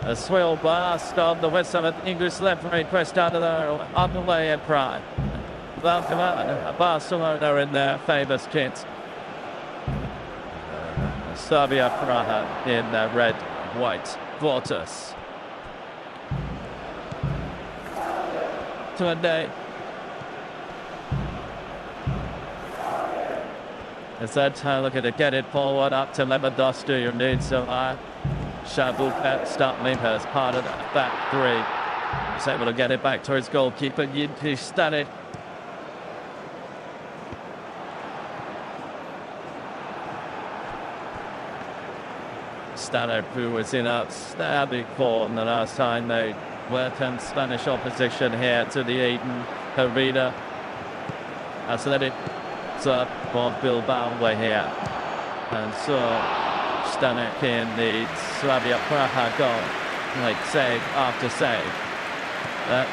A swill blast on the west side of the English referee pressed out of there on the way in Prague. Barcelona in their famous kit. Slavia Prague in their red, white Vortus. Today. As that look at it, get it forward up to Lewandowski, who needs so high. Shabuket starting as part of that back three. He's able to get it back to his goalkeeper. He studied. Stannard, who was in outstanding form the last time they welcomed Spanish opposition here to the EuropeanFootball. Athletic for Bilbao way here. And so Stanek in the Slavia Prague goal. Like save after save.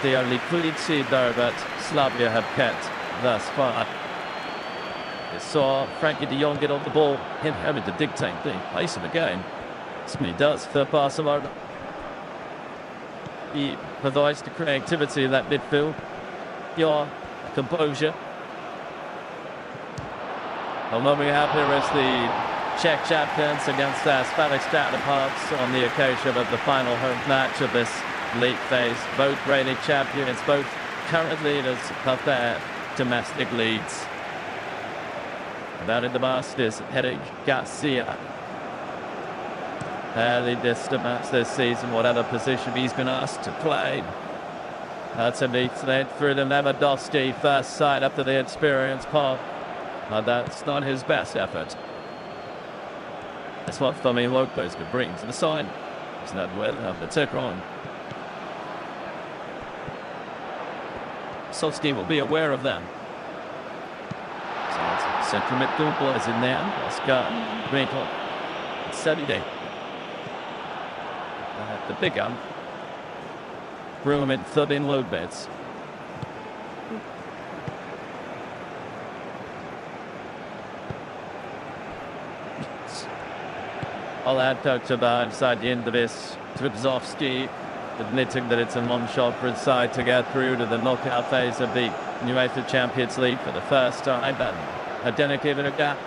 The only clean sheet though that Slavia have kept thus far. You saw Frankie de Jong get on the ball, him having to dictate the pace of the game. That's what he does for Barcelona. He provides the creativity in that midfield, your composure. And what we have here is the Czech champions against their Spanish counterparts on the occasion of the final home match of this league phase. Both reigning champions, both current leaders of their domestic leagues. About in the Masters, Eric Garcia. Early distant match this season, whatever position he's been asked to play. That's a neat thread through the Lewandowski first sight up to the experienced part. But that's not his best effort. That's what Tommy Lopez could bring to the side. He's not well enough to take on. Solskjaer will be aware of them. So central midfield is in there. Oscar, Rico, Saturday. The big gun. Room at 13 load beds. All that talked about inside the end of this. Tribzovsky admitting that it's a one-shot for his side to get through to the knockout phase of the UEFAChampionsLeague for the first time. But I didn't give it a gap.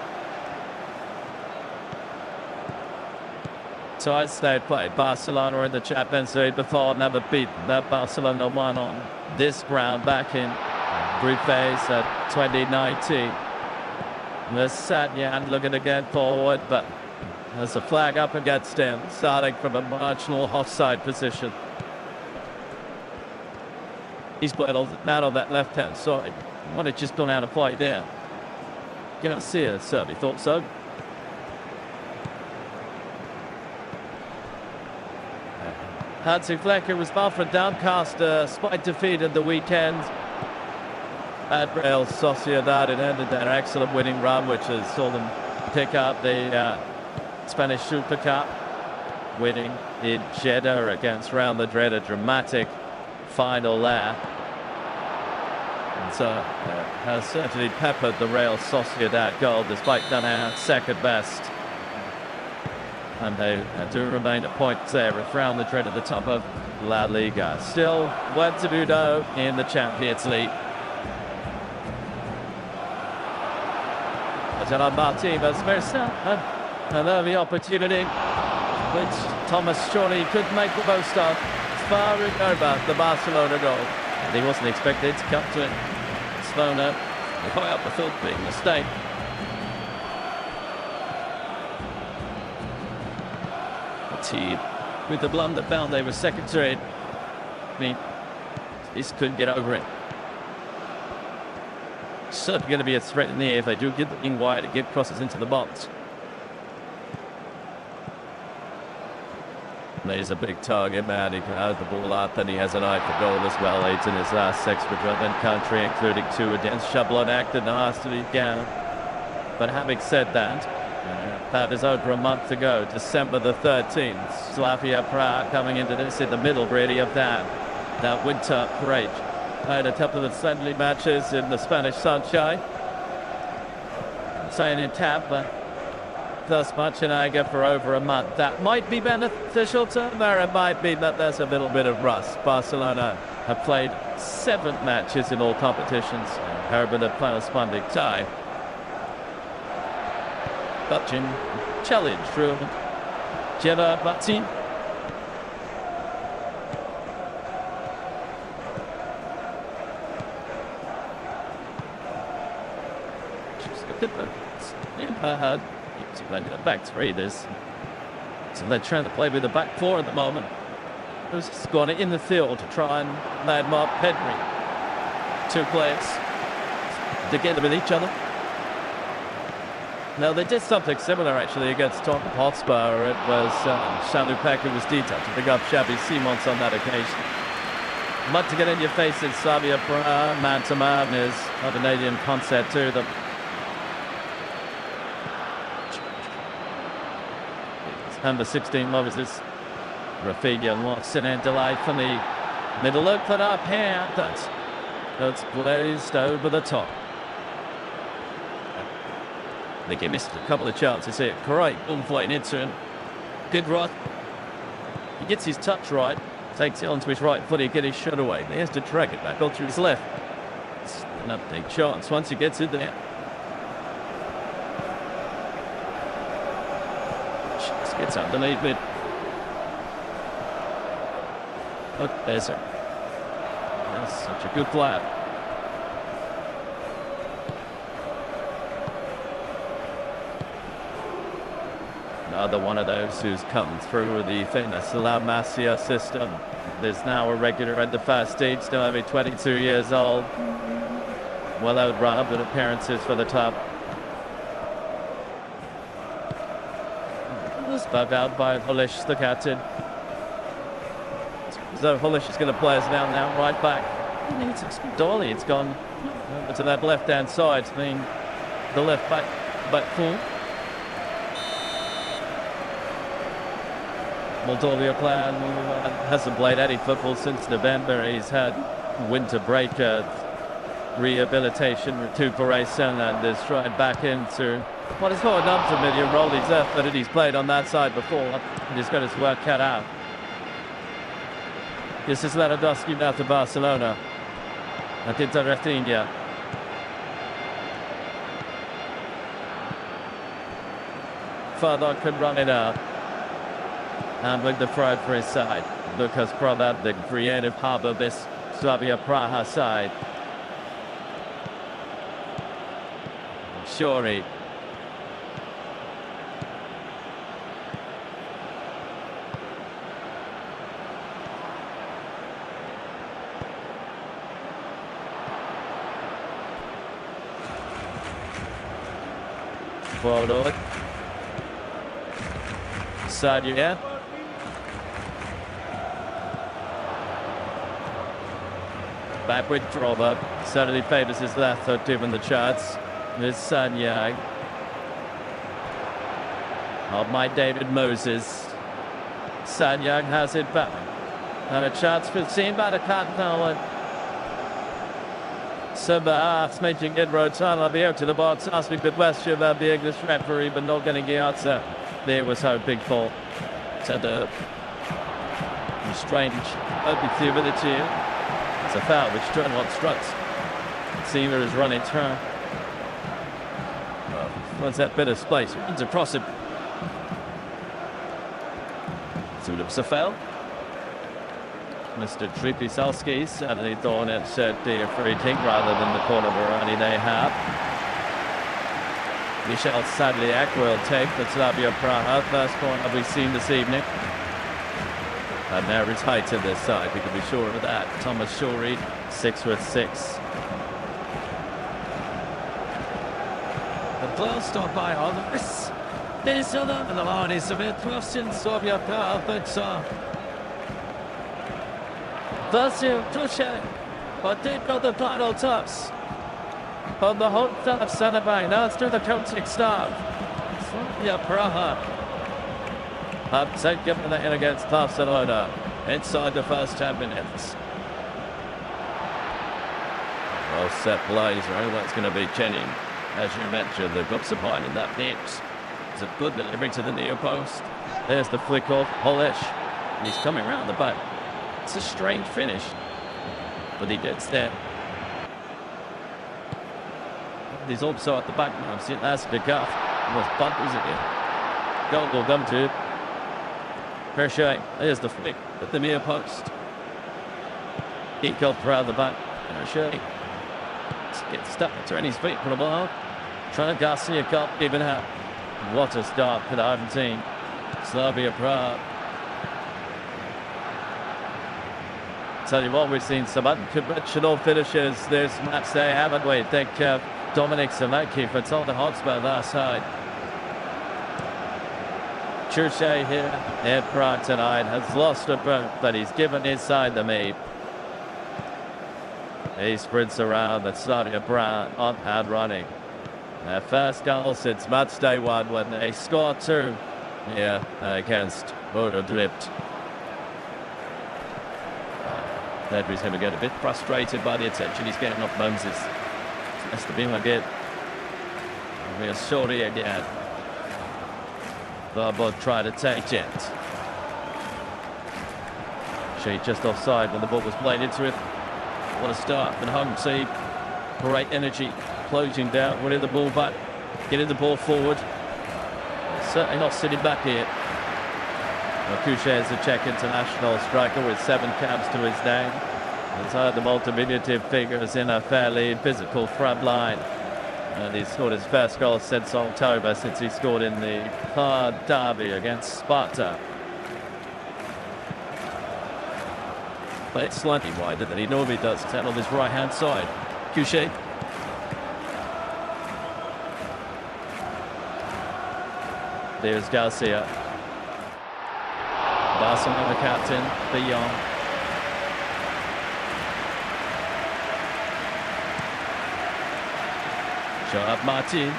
Twice they played Barcelona in the Champions League before, never beaten. That Barcelona won on this ground back in group phase at 2019. The Satyan looking to get forward, but there's a flag up against him, starting from a marginal offside position. He's played out on that left-hand side. Might have just gone out of play there. Garcia certainly thought so. Hansi Flecker was far from downcast, despite defeat at the weekend at Real Sociedad. It ended their excellent winning run, which has saw them pick up the Spanish Super Cup, winning in Jeddah against Real Madrid, a dramatic final there. And so has certainly peppered the Real Sociedad goal, despite done out second best. And they do remain at points there with Real Madrid at the top of La Liga. Still, what to do though in the Champions League. Gerard Martinez, and the opportunity which Thomas surely could make the most of. Firing over the Barcelona goal. And he wasn't expected to come to it. Barcelona, high up the field, big mistake. With the blunder found they were second to it. I mean, just couldn't get over it. certainly going to be a threat in the air if they do get the wing wide to get crosses into the box. He's a big target man. He can out the ball up, and he has an eye for goal as well. 8 in his last extra job in country, including 2 against Shablonak and Arsenal. But having said that, that is over a month ago, December the 13th. Slavia Prague coming into this in the middle, really, of that winter break. Had a couple of friendly matches in the Spanish sunshine. Staying in tap, but thus much in anger for over a month. That might be beneficial to them, or it might be that there's a little bit of rust. Barcelona have played 7 matches in all competitions. Herbert have played a splendid tie. Touching challenge from Jeva Batin. The back 3. So they're trying to play with the back 4 at the moment. Who's got it in the field to try and landmark Pedri. 2 players together with each other. Now, they did something similar, actually, against Tottenham Hotspur. It was Jean-Luc who was detailed to pick up Xavi Simons on that occasion. But to get in your face in Slavia Prague, man-to-man is a Canadian concept to them. Number 16, Moses Rafinha wants an end delay from the middle. Look for that here. That's blazed over the top. I think he missed a couple of chances here. Great ball flighting into him. Good run. He gets his touch right. Takes it onto his right foot. He gets his shot away. He has to drag it back onto his left. It's an big chance once he gets it there. Just gets underneath it. Look, there's her. That's such a good player. Another one of those who's come through the famous La Masia system. There's now a regular at the first stage, still only 22 years old. Well outrun with appearances for the top. Bugged out by Hulish, the captain. So Hulish is going to play us now right back. It's Dolly. It's gone over to that left-hand side. I mean, the left back full. Moldova player hasn't played any football since November. He's had winter break, rehabilitation, recuperation, and is trying back into what is called an unfamiliar role. He's that he's played on that side before. He's got his work cut out. This is Lewandowski now to Barcelona. And into Rafinha. Further could run it out. And with the throw for his side. Lucas Prodat, the creative hub of this Slavia Prague side. Shori. Forward. Sadio. Back with Drova. Certainly favours his left foot given the chance. There's Sanyang. Oh, my David Moses. Sanyang has it back. And a chance for Simba to cut now. Simba making inroads. I'll be out to the box, asking the question about the English referee, but not getting the answer. There was hoping for. It's a strange opportunity. It's a foul which Turnwell struts. Seamer is running through. Wants that bit of space. Runs across him. So it's a foul. Mr. Tripisalski certainly thought it should be a free kick rather than the corner variety they have. Michel Sadliak will take the Slavia Prague first corner we've seen this evening. And there is height to this side, we can be sure of that. Thomas Shori, 6'6". Stop by Others. This other, and the line is a bit thrust in Slavia Prague, but Vasil Tushe, but did got the final touch on the hot top center back. Now it's to the coaching staff. Slavia Prague have taken the in against Barcelona inside the first 10 minutes. Well set plays, right? That's going to be Kenny. As you mentioned, they've got some point in that mix. It's a good delivery to the near post. There's the flick off Polish. And he's coming around the back. It's a strange finish, but he did step. He's also at the back now. See, that's the guff. Was bumpers again. Goal will come to Pershay. There's the flick at the near post. He got around the back. Pershay gets stuck to his feet for a while. Trying to Garcia Cup, even out. What a start for the Argentine. Slavia Prague. Tell you what, we've seen some unconventional finishes this match day, haven't we? Think Dominic Samaki for Tottenham Hotspur last side. Churche here in Prague tonight has lost a boat, but he's given his side the meat. He sprints around the Slavia Prague on hand running. Their first goal since match day 1 when they scored 2 here against Drift. Ledry's going to get a bit frustrated by the attention he's getting off Moses. Has to be like it. Real shorty again. Barbod tried to take it. She just offside when the ball was played into it. What a start. And Hung see great energy. Closing down, winning the ball back, getting the ball forward. Certainly not sitting back here. Couché is a Czech international striker with 7 caps to his name. He's had the multi-diminutive figures in a fairly physical front line. And he's scored his first goal since October, since he scored in the Prague derby against Sparta. But it's slightly wider than he normally does, on his right-hand side. Couché. There's Garcia. Barcelona captain, De Jong. Shot up Martin.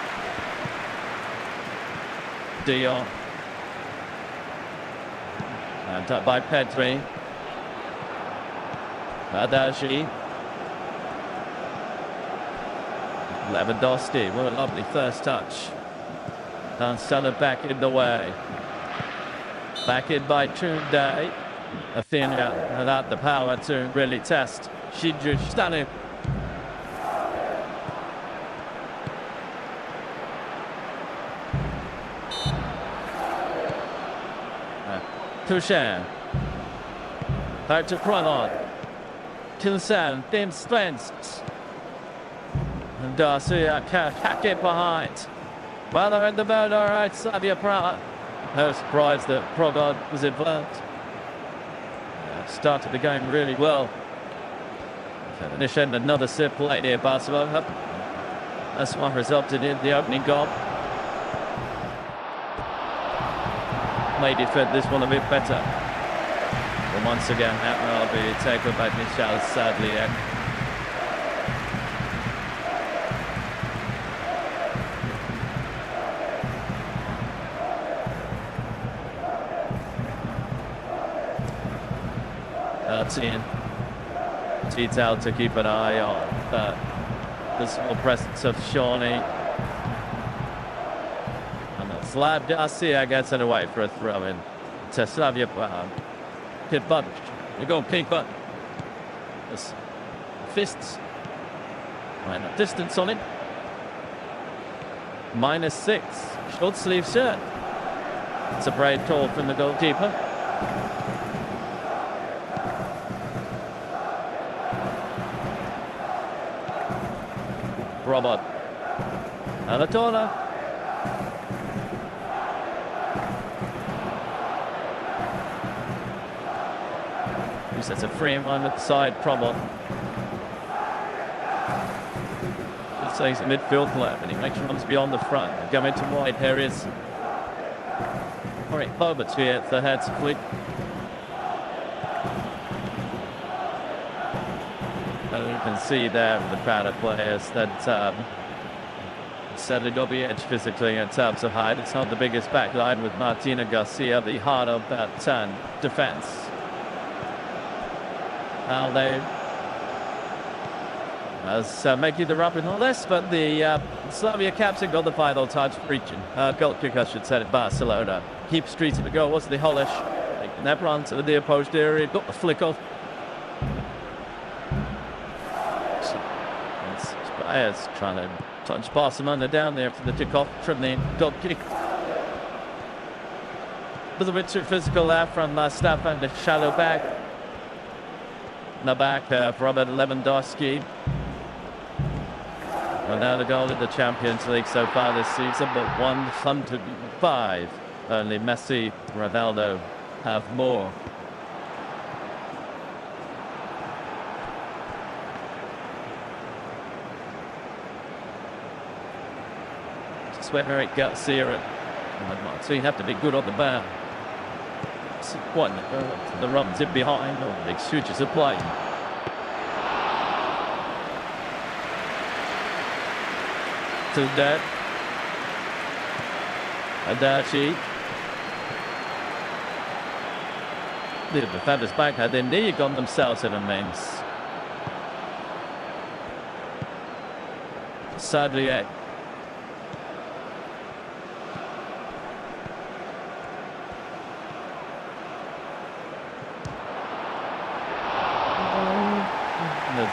De Jong. And up by Pedri. Adaji. Lewandowski. What a lovely first touch. And Salah back in the way. Back in by Tunde. Athena without the power to really test. Shiju stunning. Touche. Back to Kralon. Kilsan, Dim Spence. And Garcia can't hack it behind. Well, they're in the mode, all right, Slavia Prague. No surprise that Prague was involved. Started the game really well. Finish in another sip late here, Barcelona. That's what resulted in the opening goal. May defend this one a bit better. But once again, that will be taken by Michel, sadly. In detail to keep an eye on the small presence of Shawnee. And Slav Garcia gets it away for a throw in to Slavia Prague. Kid Bunch, the goalkeeper. Fists. Right, a distance on it. -6. Short sleeve shirt. It's a brave call from the goalkeeper. Robert Anatola. Who sets a free one at the side, Probot. So he's a midfield player, and he makes runs beyond the front. Going to wide. Here is Bobert here at the heads of fleet. And you can see there with the crowd of players that certainly got the edge physically in terms of height. It's not the biggest back line with Martina Garcia, the heart of that defence. Now they making the run with all this, but the Slavia captain got the final touch for reaching. Goal kick, I should say, at Barcelona. Keep streets of the goal. Was the Holish making that run to the near post area? Got the flick off. Players trying to touch Barcelona down there for the kick-off from the goal kick. A little bit too physical there from Stefan, the shallow back. In the back of Robert Lewandowski. And now the goal in the Champions League so far this season, but 105. Only Messi, Ronaldo have more. Just where Eric Garcia and Martin have to be good on the bar. One, the runs in behind, big switches of play. To that. Adachi. The defenders back had their knee on themselves in a means. Sadly, there's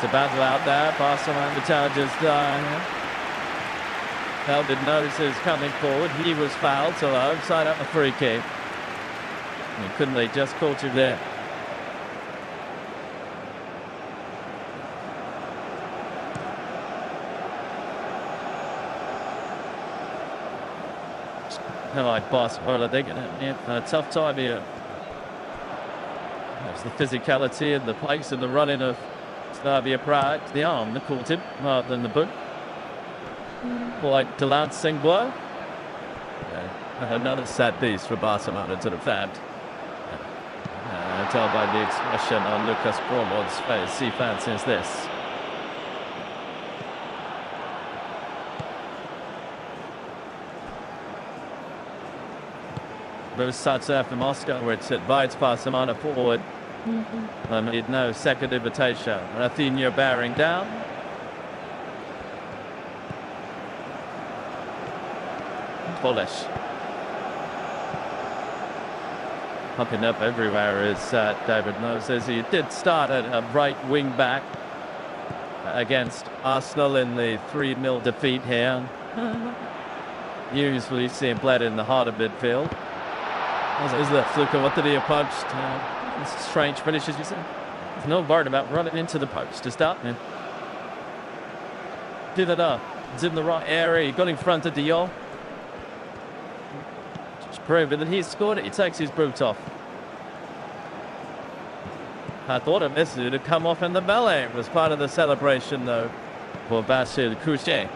a battle out there. Barcelona, the charges Hell didn't notice he was coming forward. He was fouled, so outside up a free kick. And couldn't they just caught him there? Like Barcelona, they're going to have a tough time here. There's the physicality and the pace and the running of Slavia Prague. The arm that caught him rather than the boot. Like glancing blow. Another sad piece for Barcelona to the fan. Tell by the expression on Lucas Promod's face, he fancies this. Both sides after Moscow, which invites Barcelona forward. Need no second invitation. Rafinha bearing down. Polish. Pumping up everywhere is David Moses. He did start at a right wing back against Arsenal in the 3-0 defeat here. Usually see him played in the heart of midfield. Is that fluke? What did he approach? Strange finishes, you said. There's no word about running into the post to start him. Did it up. It's in the right area. He got in front of Dion. Proving that he's scored it. He takes his boot off. I thought it missed it to come off in the melee. It was part of the celebration, though, for Basil Couchet.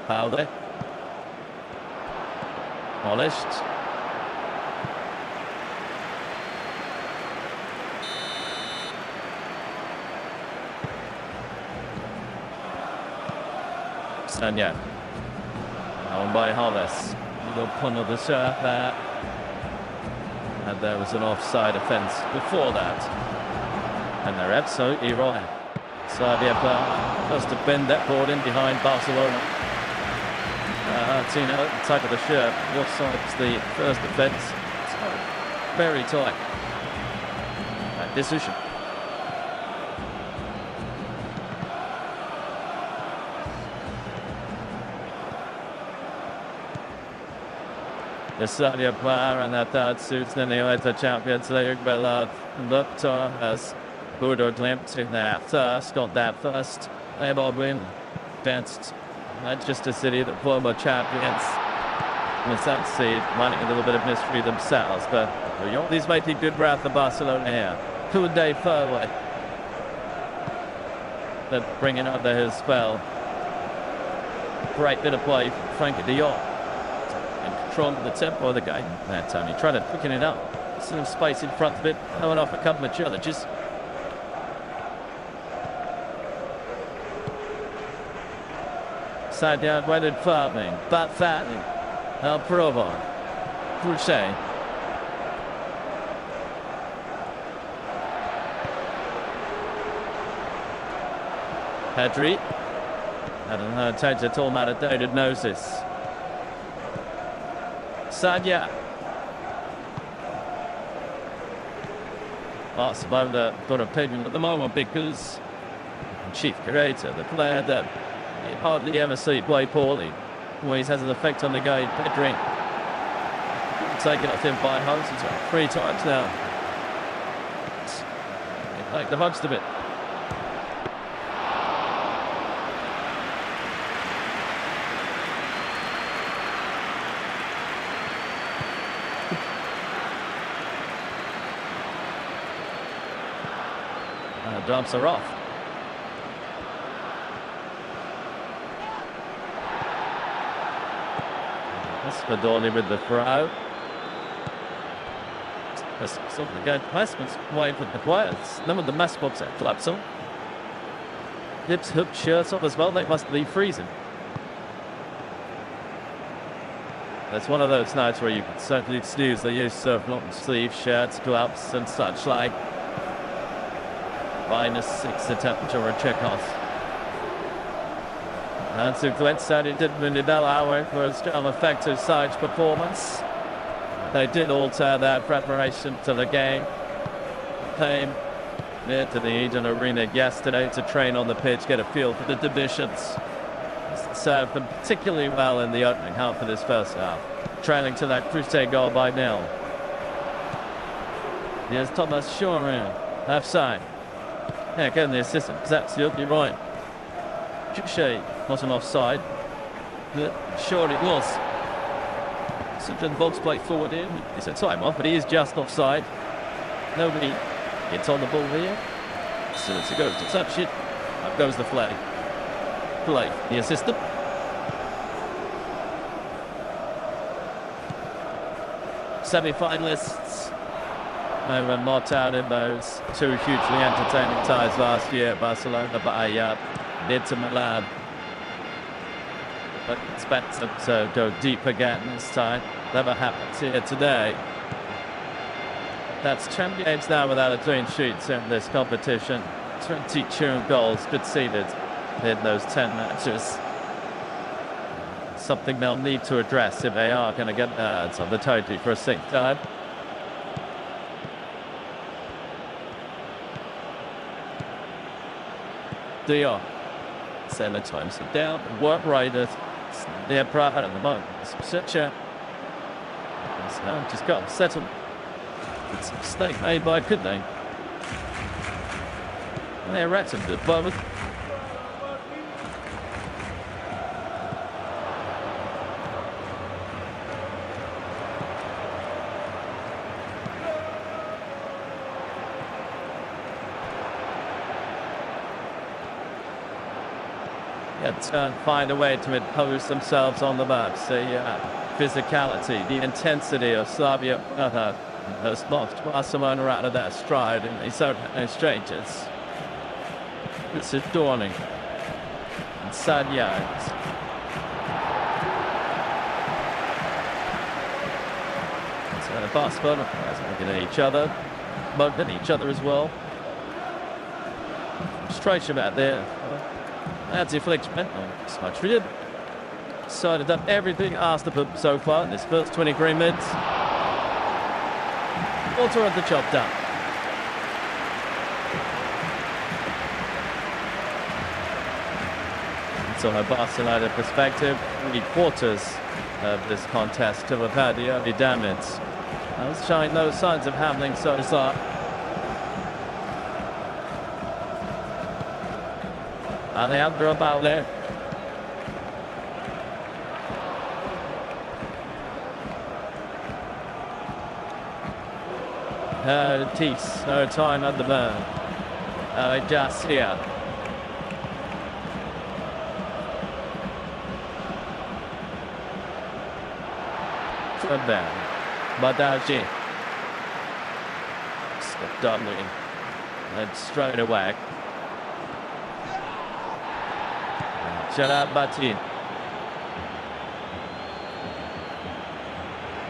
Powder. Polished. Sanya. Owned by Hollis. Little pun of the surf there. And there was an offside offence before that. And they're absolutely right. Slavia Prague must have bent that board in behind Barcelona. Tino, type of the shirt. Offside's the first offence. So very tight. Decision. The Slavia Prague and that third suits in the EuropeanFootball, but looked as good or glimpse in that first, got that first. They will win against Manchester City, the former champions. And let's see, might need a little bit of mystery themselves, but these might be good round for Barcelona here. 2 day forward. They're bringing up their spell. Great bit of play from Frankie de Jong. In control of the tempo of the game. There, Tony, trying to quicken it up. Some space in front of it, throwing off a couple of challenges. Side down, weighted farming, but fattening. El Provo. Crusade. Pedri. Hadn't heard Taja at all, David knows this. Sadia. Barcelona got an opinion at the moment because chief curator, the player that you hardly ever see play poorly, always has an effect on the game. Pedri taken off him by Hutchinson 3 times now. Like the hunched a bit. Drops are off. Spadoni with the throw. Something again. Placements wide with the players. None of the mass box at clubs on. Hips, hook, shirts off as well. They must be freezing. That's one of those nights where you can certainly excuse the use of long sleeve shirts, gloves, and such like. -6 the temperature or check off. And so Glenn said it didn't really allow for a strong effective side performance. They did alter their preparation to the game. Came near to the Eden Arena yesterday to train on the pitch, get a feel for the divisions. Served them particularly well in the opening half of this first half. Trailing to that Crusade goal by 0. Here's Thomas Shorin, half side. Yeah, again, the assistant is absolutely right. Touché wasn't offside. But sure it was. Such a box play forward in. It's a time off, but he is just offside. Nobody gets on the ball here. So it's a go to touch it. Up goes the flag. Play the assistant. Semi-finalists. They were not out in those 2 hugely entertaining ties last year. Barcelona by Inter Milan. But expect them to go deep again this time. Never happens here today. That's champions now without a clean sheet in this competition. 22 goals conceded in those 10 matches. Something they'll need to address if they are going to get nerds on the total for a 6th time. De Jong. Sailor times it down and work right at Slavia Prague at the moment. Such a just got settled. It's a mistake made by Kudney. They're rattled at the moment. Find a way to impose themselves on the match. The physicality, the intensity of Slavia has knocked Barcelona out of their stride, and they don't have no strangers. It's adorning. And Sadia. So Barcelona players looking at each other, mugged at each other as well. Frustration out there. That's deflection. So much for you. Decided up everything asked of them so far in this first 23 minutes. Walter had the job done. So a Barcelona perspective, 3/4 of this contest to have had the early damage. I was showing no signs of happening so far. Alejandro Bale Tis, no time at the burn. Garcia. Third down. Badaji. Step Dudley. And straight away. Shut up, Batin.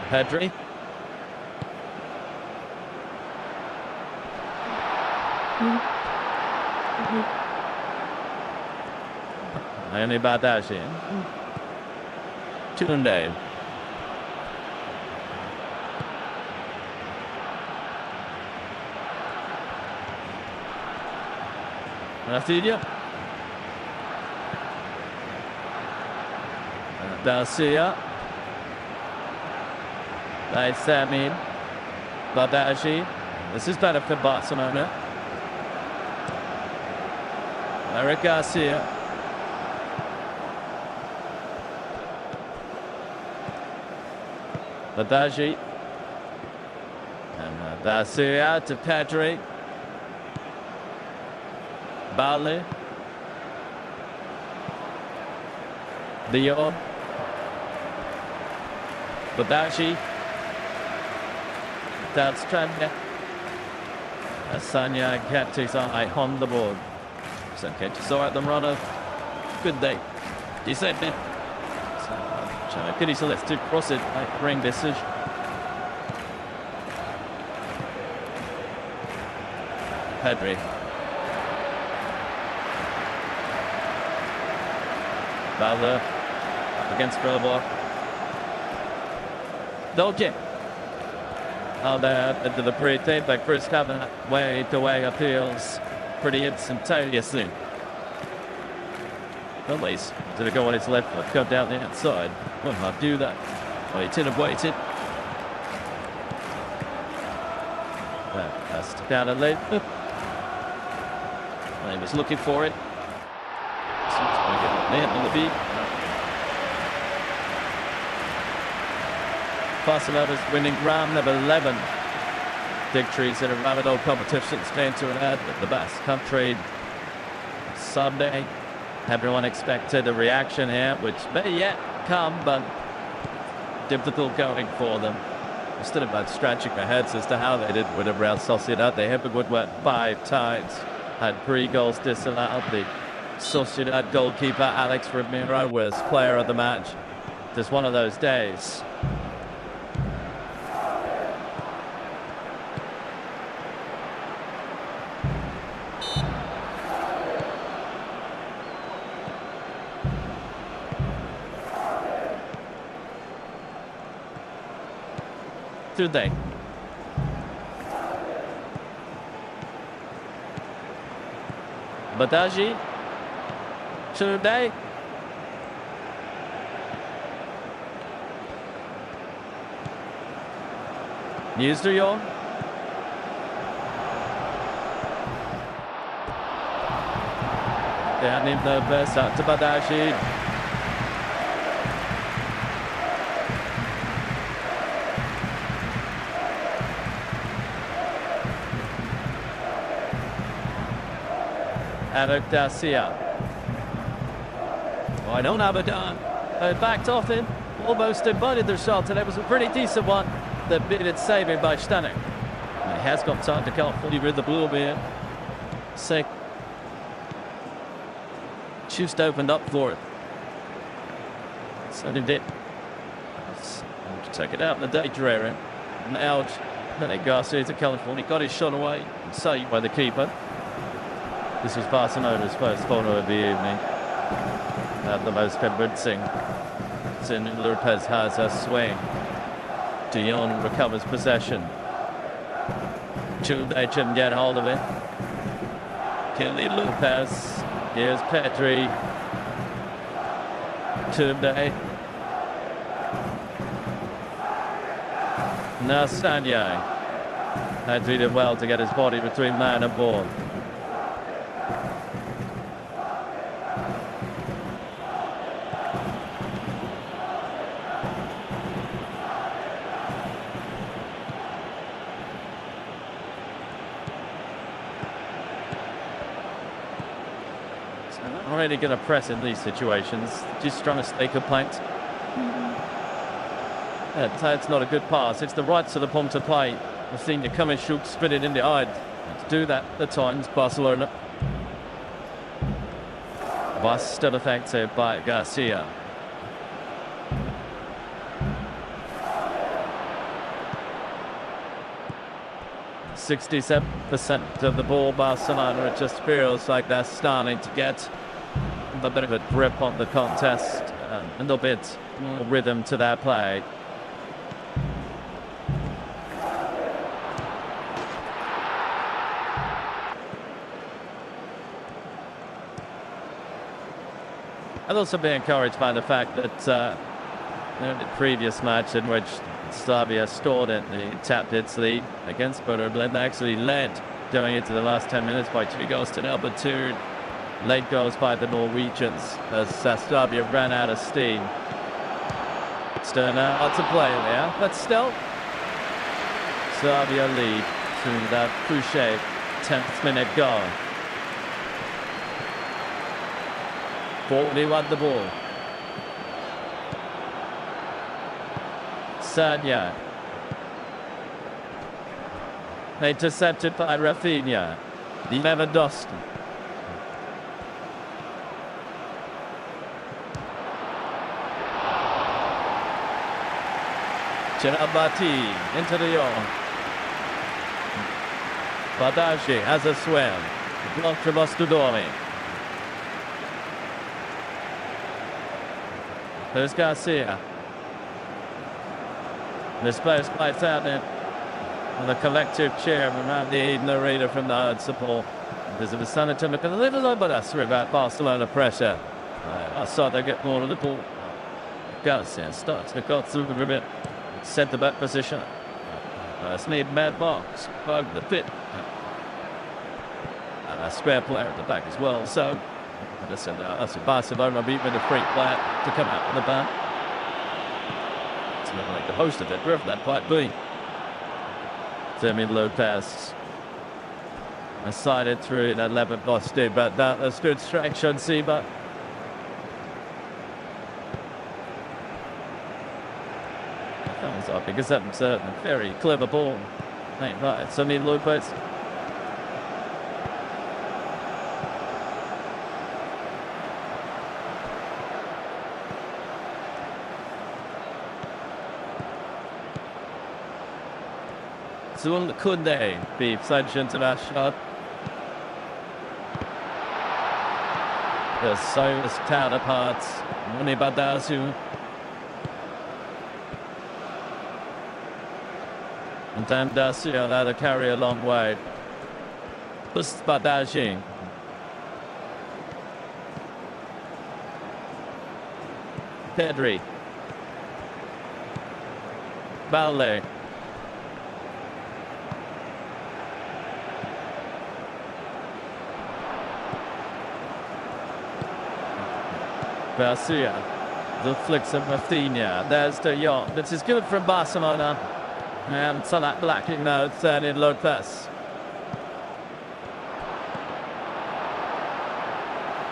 Pedri. Only Badaji. Tunde. Rafinha. Garcia. They Samin. Badaji. This is better for Barcelona. Eric Garcia. Badaji. And Garcia to Pedri. Bale. Leo. Badaji. That's Trent. Asanya Captis eye on the board. So Captis saw at them runner. Good day. Descended. Could he select to cross it? Ring decision. Pedri. Bale against Billboard. Dolce. Oh, there into the pre-tape by Chris Cavan. Way to way appeals pretty instantaneously. At least, did it go on his left foot? Go down the outside. Will not do that. Waited and waited. That's down a late. He was looking for it. Barcelona's winning round number 11 victories in a round of all competitions came to an end in the Basque Country Sunday. Everyone expected a reaction here, which may yet come, but difficult going for them. We're still about scratching their heads as to how they did with a Real Sociedad. They hit the woodwork 5 times, had 3 goals disallowed. The Sociedad goalkeeper Alex Ramiro was player of the match. Just one of those days. Today. Badaji. Today. News to you. They had him the best out to Badaji. Eric Garcia. I don't have it done. They backed off him, almost invited their shot, and it was a pretty decent one that beat it saving by Stanek. He has got time to come fully rid the blue beer. Sick. Just opened up for it. So they did. Take it out in the danger area. Now, Garcia to California. Got his shot away. Saved by the keeper. This was Barcelona's first corner of the evening. At the most convincing. Sin Lopez has a swing. Dion recovers possession. They couldn't get hold of it. Kelly Lopez. Here's Pedri. Tunde. Now Sanye. Pedri did well to get his body between man and ball. really going to press in these situations. Just trying to stay complaint. That's not a good pass. It's the right sort of to play. We've seen you come and shoot, spin it in the eye. To do that at times, Barcelona. Was still affected by Garcia. %67% of the ball, Barcelona. It just feels like they're starting to get a bit of a grip on the contest, a little bit more rhythm to their play. I'd also be encouraged by the fact that the previous match in which Slavia scored it, the tapped its lead against Barcelona, they actually led going into the last 10 minutes by 2-0, but 2 late goals by the Norwegians as Slavia ran out of steam. Sterner out to play there, but still Slavia lead through that Fouché 10th minute goal. 41 the ball. Sanya. Intercepted by Rafinha. Lewandowski. Cherabati into the yard. Badashi has a swim. Blocked from Ostudori. There's Garcia. Displays lights out there. And the collective cheer around the Eden Arena from the hard support. There's a vicinity to a little bit of about Barcelona pressure. I saw they get more of the ball. Garcia starts to go through a bit. Centre back position. Sneed mad box. Bug the pit. And a spare player at the back as well. So that's a Barcelona beat with a free player to come out of the back. It's not like the host of it, wherever that might be. Lopez. I sided through that Lewandowski, but that's good stretch on Siba. Comes up because that's a very clever ball. Ain't right, Lopez. Soon Kunde be sanctioned to that shot. The Cyrus counterparts, Muni Badazu. And then Dacia, that'll carry a long way. Bust Badaji. Pedri. Ballet. Garcia, the flicks of Rafinha. There's De Jong. This is good from Barcelona. And so that blacking notes then in Lopez.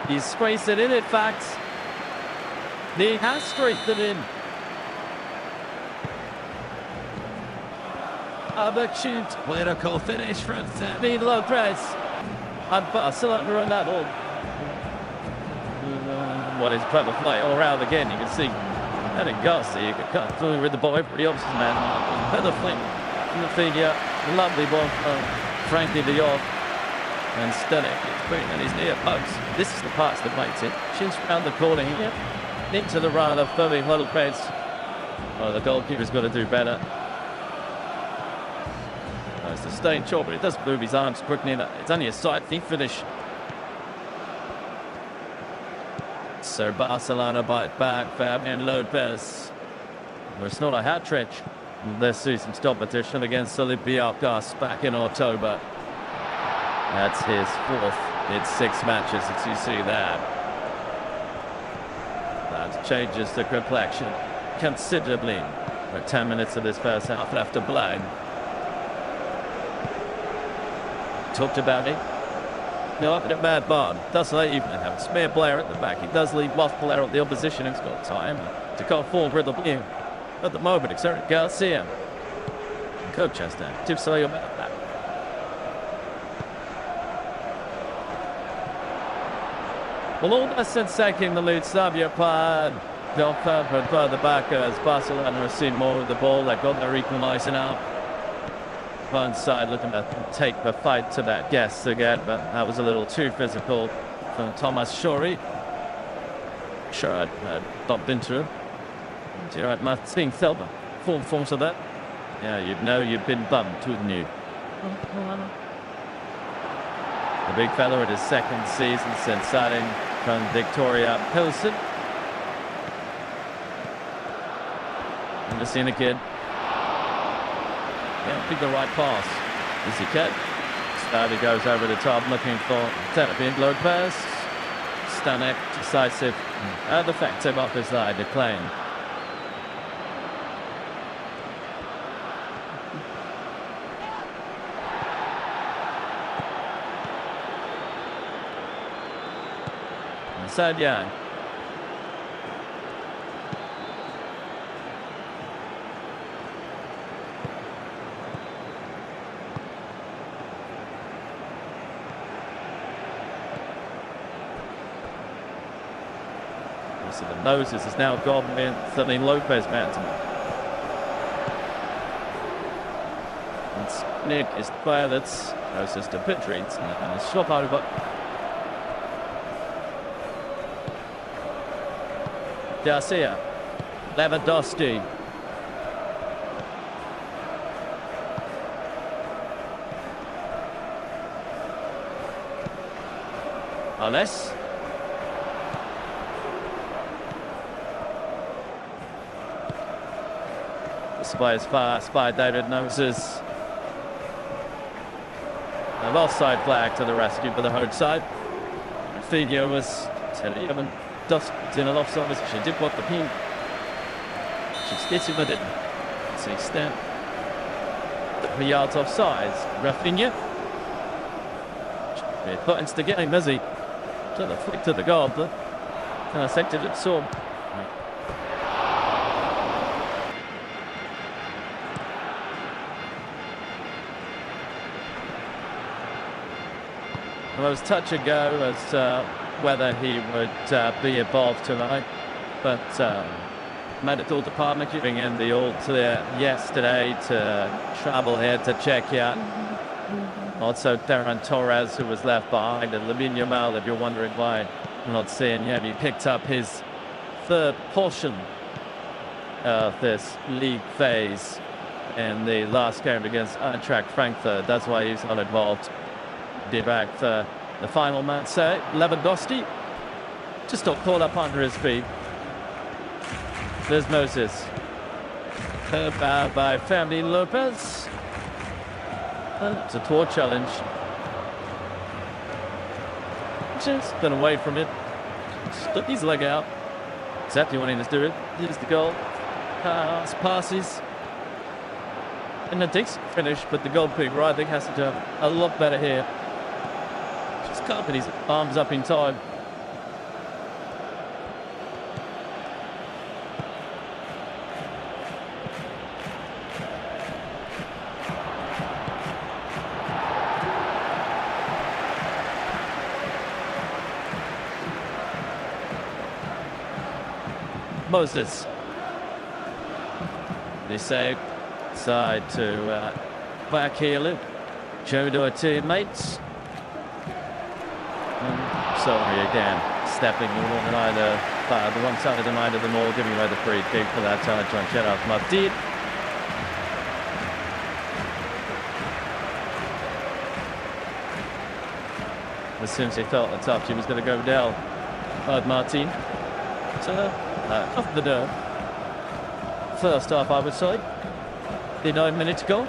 He's squeezed it in fact. He has squeezed it in. Shoot. Political finish from Sami Lopez. And Barcelona run that all. What is clever play all around again, you can see. And Garcia, you can cut through with the ball, pretty obvious man. Better flick from the figure. Lovely ball from Frankie de Jong. And Sterling is putting in his near post. This is the pass that makes it. Shins round the corner here. Into the run of Fermi Lopez. Oh, the goalkeeper's got to do better. It's a staying short, but it does move his arms quickly. It's only a side feet finish. So Barcelona bite back, Fabian Lopez. Well, it's not a hat-trick this season's competition against Olympiacos back in October. That's his 4th in 6 matches, as you see there. That changes the complexion considerably. With 10 minutes of this first half left to play. Talked about it. No, up in a bad barn. Doesn't even have a spare player at the back. He does leave one player at the opposition who's got time to go forward the game. At the moment, it's Eric Garcia. Coach has that. To say about that. Well, almost since taking the lead, Slavia Prague got further back as Barcelona have seen more of the ball. They've got their equaliser now. One side looking to take the fight to that guess again, but that was a little too physical from Thomas Shori. Sure, I'd bumped into him. You're right, Martin Thelber. Forms of that. Yeah, you'd know you'd been bumped, wouldn't you? The big fella at his second season since signing from Victoria Pilsen. And the scene again. Yeah, pick the right pass. Is he cut? Slavia goes over the top looking for Terapin Lopez. Stanek, decisive, and effective off his line, decline. Inside Young. So the noses is now gone with something Lopez mountain. And Nick is the player that's closest to pitch reads and a swap over. Garcia, Lewandowski. Ales. Displays fast by David Moses. An offside flag to the rescue for the home side. Figure was telling him dust in an offside position. Did what the pin. She's getting with it. See step. 3 yards offside. Rafinha. Put into the game, is he? To the flick to the goal, but kind of sected it so. Well, it was touch and go as whether he would be involved tonight, but medical department giving him the all clear yesterday to travel here to Czechia. Also Ferran Torres, who was left behind, and Lamine Yamal, if you're wondering why I'm not seeing him, he picked up his third portion of this league phase in the last game against Eintracht Frankfurt. That's why he's not involved. Be back for the final match. So Lewandowski just got caught up under his feet. There's Moses. Curved out by Family Lopez. It's a tour challenge. Just been away from it. Stuck his leg out. Exactly what he was doing. Here's the goal. Passes. And a decent finish, but the goalkeeper, I think, has to do a lot better here. Just can't put his arms up in time. Moses. They say side to back heel. Joe to her teammates. Sorry again, stepping on either the wrong side of the mind of them all, giving away the free kick for that challenge on Gerard Martin. As soon as he felt the touch, he was going to go down. Martin. So, off the door. First half, I would say. The 9 minutes ago.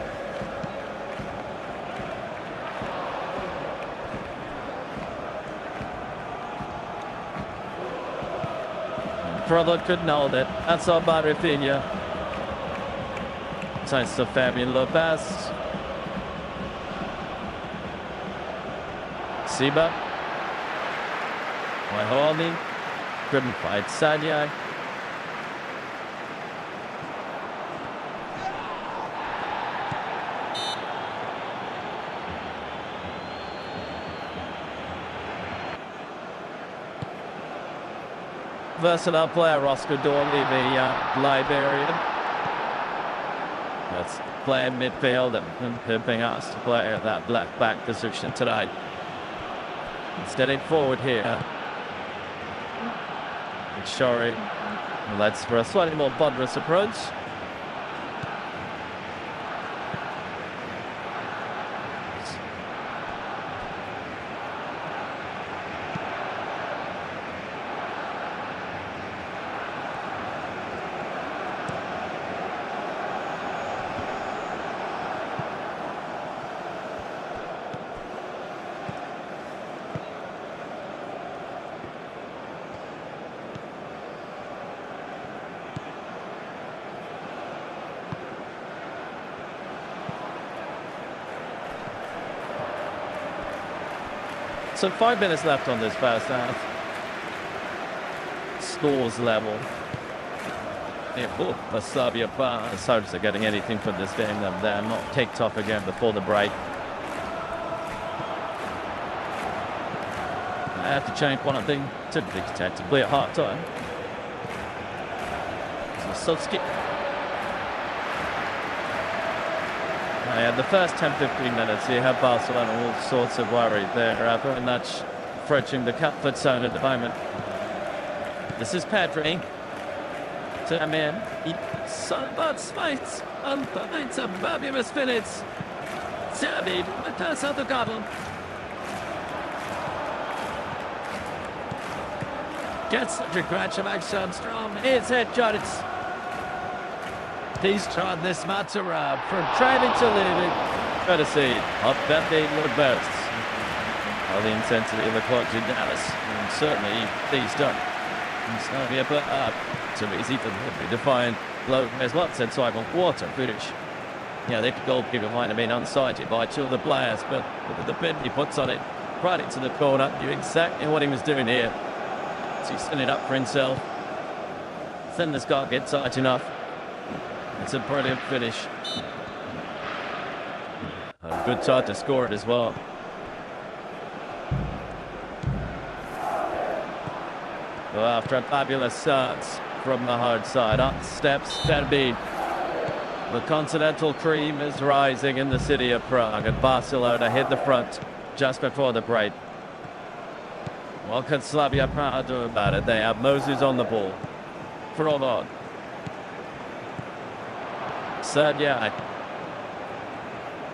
Brother couldn't hold it. That's all by Rafinha. Thanks to Fabian Lopez. Siba. Wahorni. Couldn't fight Sanya. Versatile player Roscoe Dorley, the Liberian. That's playing midfield and being asked to play at that left back position tonight. Instead forward here. Shori. That's for a slightly more ponderous approach. So 5 minutes left on this first half. Scores level. For Slavia Prague, as hopes they're getting anything from this game. They're not kicked off again before the break. I have to change one thing. Typically tactically at half time. Slavski. Yeah, the first 10-15 minutes, you have Barcelona all sorts of worried. They're very much approaching the comfort zone at the moment. This is Pedri. To man, so bad fights and finds a fabulous minutes. David with the other goal. Gets such a scratch of action strong. Here's head Jones. He's tried this Matera from training to leaving. Courtesy of Bendy Bursts. Well, the intensity of the clock to Dallas. And certainly these done. Slavia, but too easy for them to find. There's lots inside on water finish. Yeah, the goalkeeper might have been unsighted by two of the players, but the bend he puts on it right into the corner. Knew exactly what he was doing here. So he's setting it up for himself. Then this guy gets sight enough. It's a brilliant finish. A good time to score it as well. Well, after a fabulous start from the hard side, up steps Derby. The continental cream is rising in the city of Prague, and Barcelona hit the front just before the break. What can Slavia Prague do about it? They have Moses on the ball. For all on. Sergei.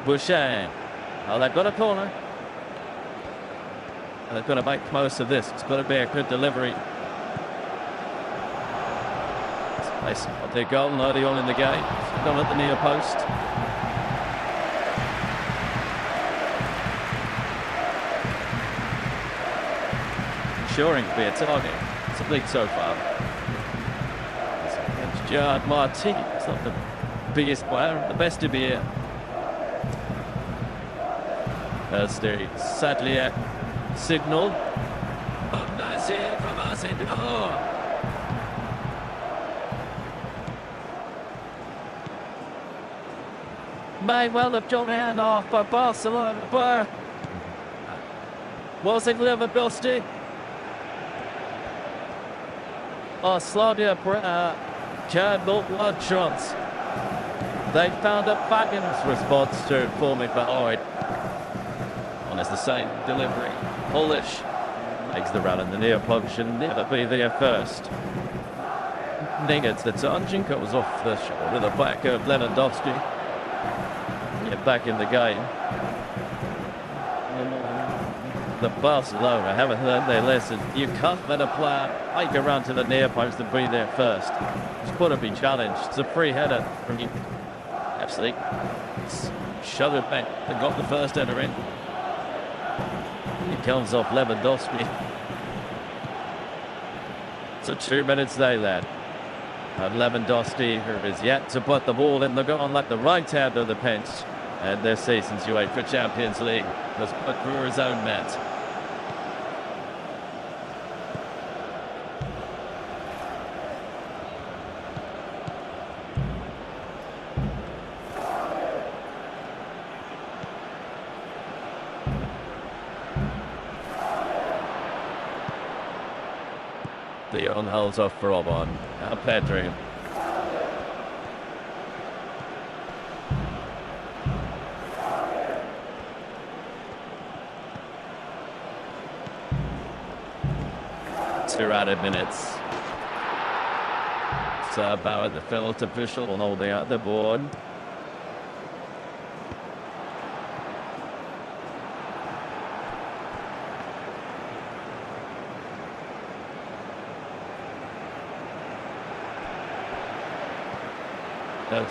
Boucher. Oh, they've got a corner. And they've got to make most of this. It's got to be a good delivery. It's their goal early on in the game. Gone at the near post. Ensuring to be a target. It's a lead so far. It's Gerard Martin. It's not the biggest player, the best to be here. That's the sadly signal. Oh, nice here from us. Oh. May well have John hand off by Barcelona, but was it Lewandowski? Oh, Slavia Prague can't look one chance. They found a fabulous response to forming behind. And it's the same delivery. Polish makes the run in the near post, should never be there first. Nigets the tangent goes off the shoulder, the back of Lewandowski. Get back in the game. The Barcelona haven't learned their lesson. You can't let a player make a run to the near post and be there first. It's got to be challenged. It's a free header from you. Absolutely. Shove it back. They got the first header in. It comes off Lewandowski. So 2 minutes they lad. And Lewandowski, who is yet to put the ball in the goal on like the right hand of the bench. And this season's UEFA Champions League was put through his own net. John holds off for Obon. Now Pedri. Two added minutes. Bauer, the felt official, and holding out the board.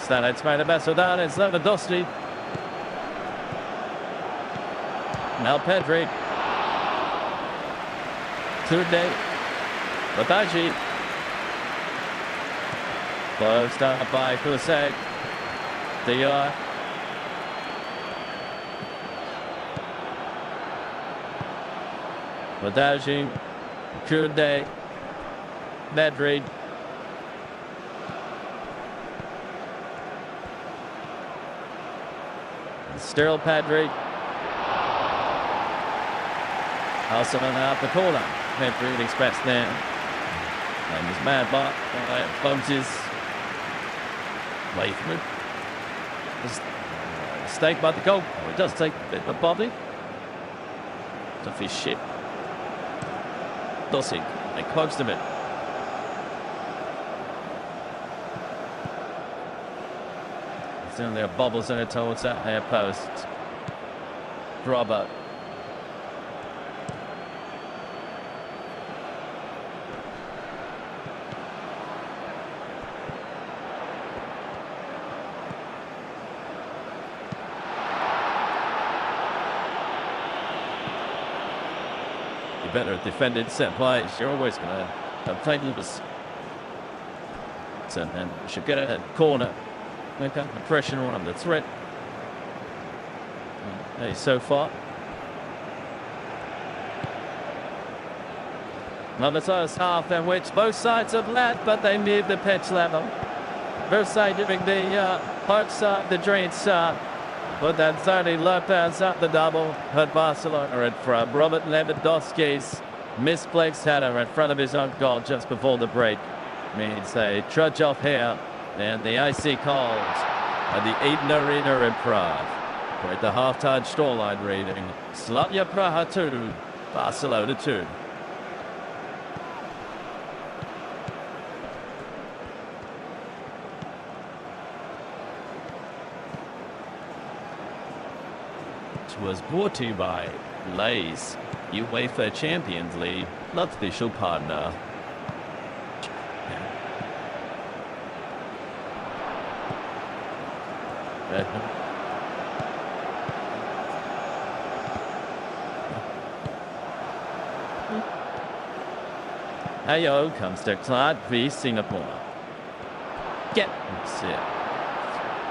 It's made a mess of that. It's Lewandowski. Now Pedri. Today. Bataji. Closed up by Kusek. Dior. Bataji. Today. Madrid. Still Pedri. Also out the corner. Pedri expressed there. And was mad, but bumps his Leifman. Mistake by the goal. Oh, it does take a bit of a bobbing. Tough his shit. Dossig. They closed a bit. Soon there are bobbles in it towards that near post. Robert. You better defend it, set plays. You're always going to have tight numbers. And you should get a corner. Okay, the pressure on the threat. Hey, so far. Now the first half in which both sides have led, but they need the pitch level. Both sides giving the hard side, the drain side. But then Zerny Lopez at the double. But Barcelona in front. Robert Lewandowski's misplaced header in front of his own goal just before the break. Means they trudge off here. And the IC called at the EliteEuropeanFootball in Prague. For the half-time scoreline reading, Slavia Prague 2, Barcelona 2. It was brought to you by Lay's UEFAChampionsLeague, official partner. Ayo comes to Clark v Singapore. Get set.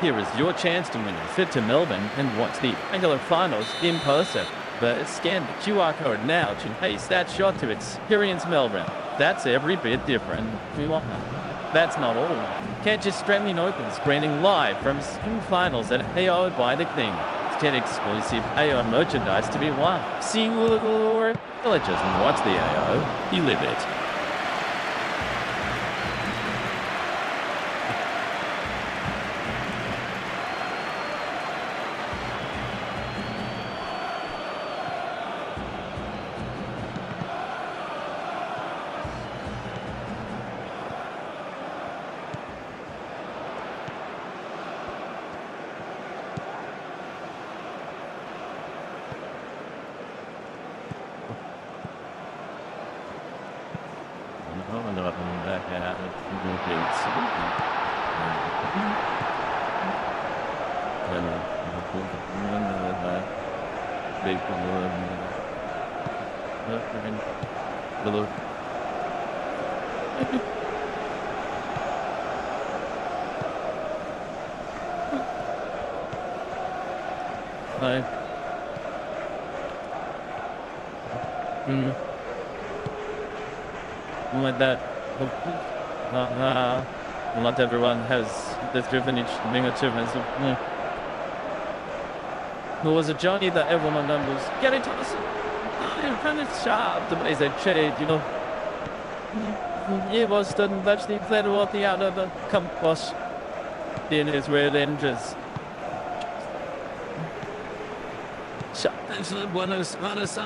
Here is your chance to win a trip to Melbourne and watch the regular finals in person. But scan the QR code now to paste that shot to experience Melbourne. That's every bit different. That's not all. Catch Australian Open screening live from finals at AO by the Thing. Get exclusive AO merchandise to be won. See or villages and watch the AO. You live it. Like that. Not everyone has this privilege being achievements. Who was a Johnny that everyone knows? Get it to us. Kind of sharp the ways they trade, you know. I was den letzten Februar die andere Campus in Israel Rangers. Buenos Aires.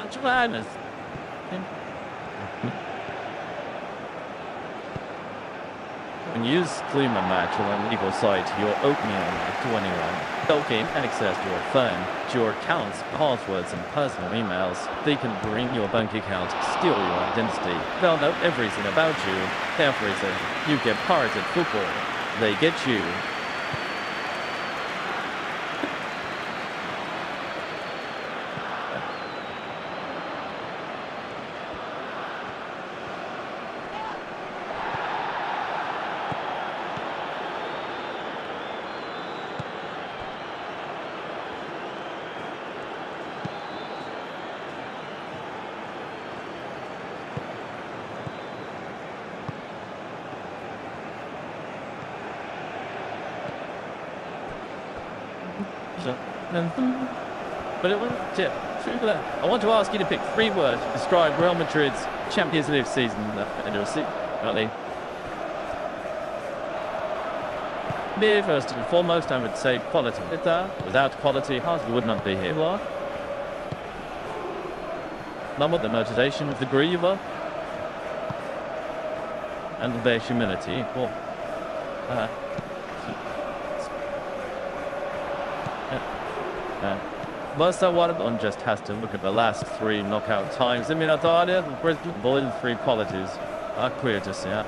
When you use SlaviaPragueMatch on a legal site, your opening to anyone, they'll gain access to your phone, to your accounts, passwords, and personal emails. They can bring your bank account, steal your identity. They'll know everything about you, everything. You get part at football. They get you. But it was tip. I want to ask you to pick 3 words to describe Real Madrid's Champions League season. First and foremost, I would say quality. Without quality, we would not be here. Number the motivation of the Griever and their humility. Most I wanted on just has to look at the last 3 knockout times. I mean, I thought it was the 3 qualities are clear to see. A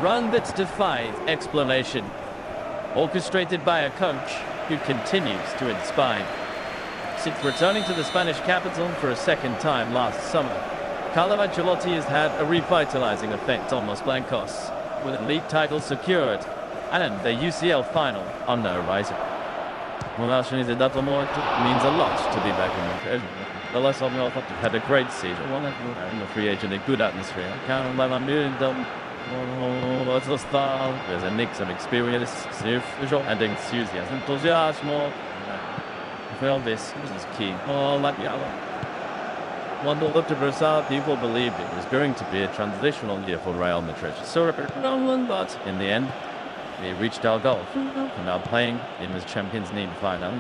run that defies explanation, orchestrated by a coach who continues to inspire. Since returning to the Spanish capital for a 2nd time last summer, Carlo Ancelotti has had a revitalizing effect on Los Blancos, with a league title secured and the UCL final on the horizon. Well, actually, that means a lot to be back in the the last of all, had a great season. In the free agent, a good atmosphere. There's a mix of experience and enthusiasm. Well, this is key. When they looked at Brazil, people believed it was going to be a transitional year for Real Madrid. But in the end, they reached our goal, and now playing in the Champions League final.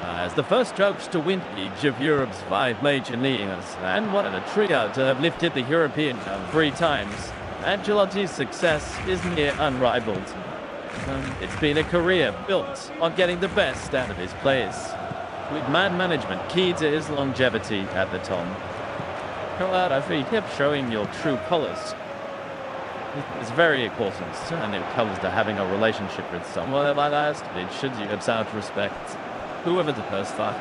As the first strokes to win each of Europe's 5 major leagues, and what a trio to have lifted the European Cup 3 times. Ancelotti's success is near unrivaled. It's been a career built on getting the best out of his players, with man management key to his longevity at the top. I think kept showing your true colors. It's very important, and it comes to having a relationship with someone like that. It should you observe respect, whoever the person is.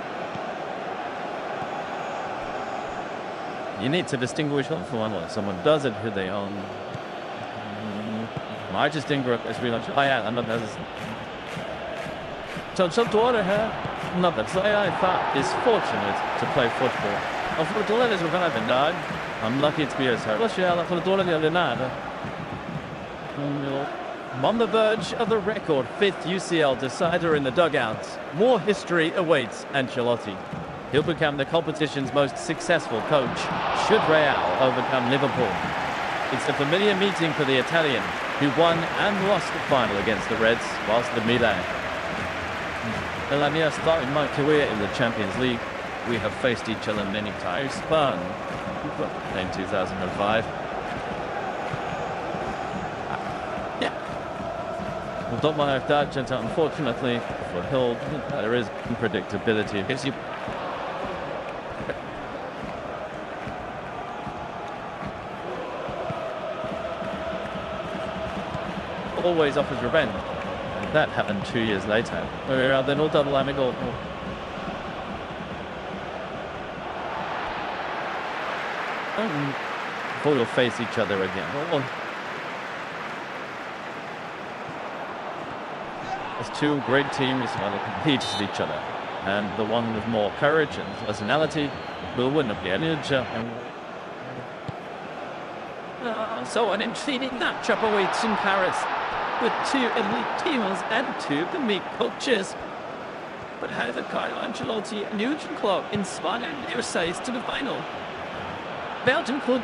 You need to distinguish them from when someone does it, who they own. I just think it's really much. I'm not as. So to order her, not that I thought is fortunate to play football. I'm lucky to be as her. On the verge of the record 5th UCL decider in the dugouts, more history awaits Ancelotti. He'll become the competition's most successful coach, should Real overcome Liverpool. It's a familiar meeting for the Italian, who won and lost the final against the Reds, whilst the Milan. When I started my career in the Champions League, we have faced each other many times. Fun. In 2005. Yeah. Well, don't mind if that, unfortunately, for Hill, there is unpredictability. Because you. Always offers revenge. And that happened 2 years later. Where they're not double amigo. Before you'll face each other again. There's 2 great teams that compete with each other, and the one with more courage and personality will win at the end. So an intriguing matchup awaits in Paris, with 2 elite teams and 2 elite coaches. but how did Carlo Ancelotti and Jurgen Klopp inspire their sides to the final? Belgium could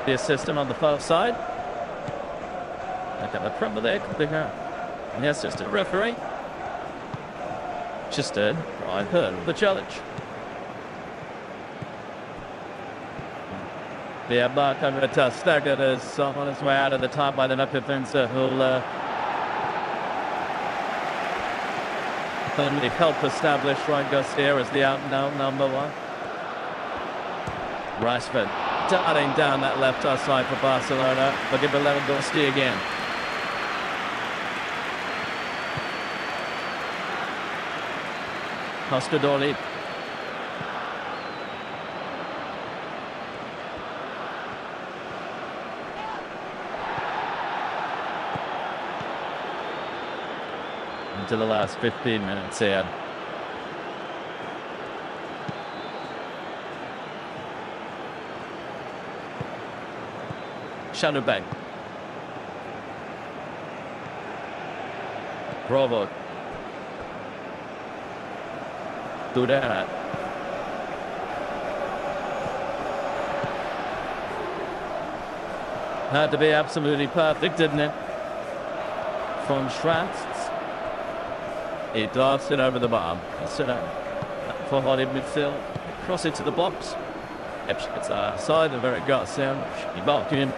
the assistant on the far side. Look at the Premier League. The assistant referee. Just did. I heard the challenge. The mark over at Staggert is on his way out of the time by the defenser who'll firmly help establish Ryan Garcia as the out-and-out number 1. Rashford darting down that left side for Barcelona. Looking for Lewandowski again. Hostadoli. Into the last 15 minutes here. Shanubeng. Bravo. Do that. Had to be absolutely perfect, didn't it? From Schratz. He darts it over the bar. Sit down for hot in midfield. Cross it to the box. It's side of Eric Garcia. He barked in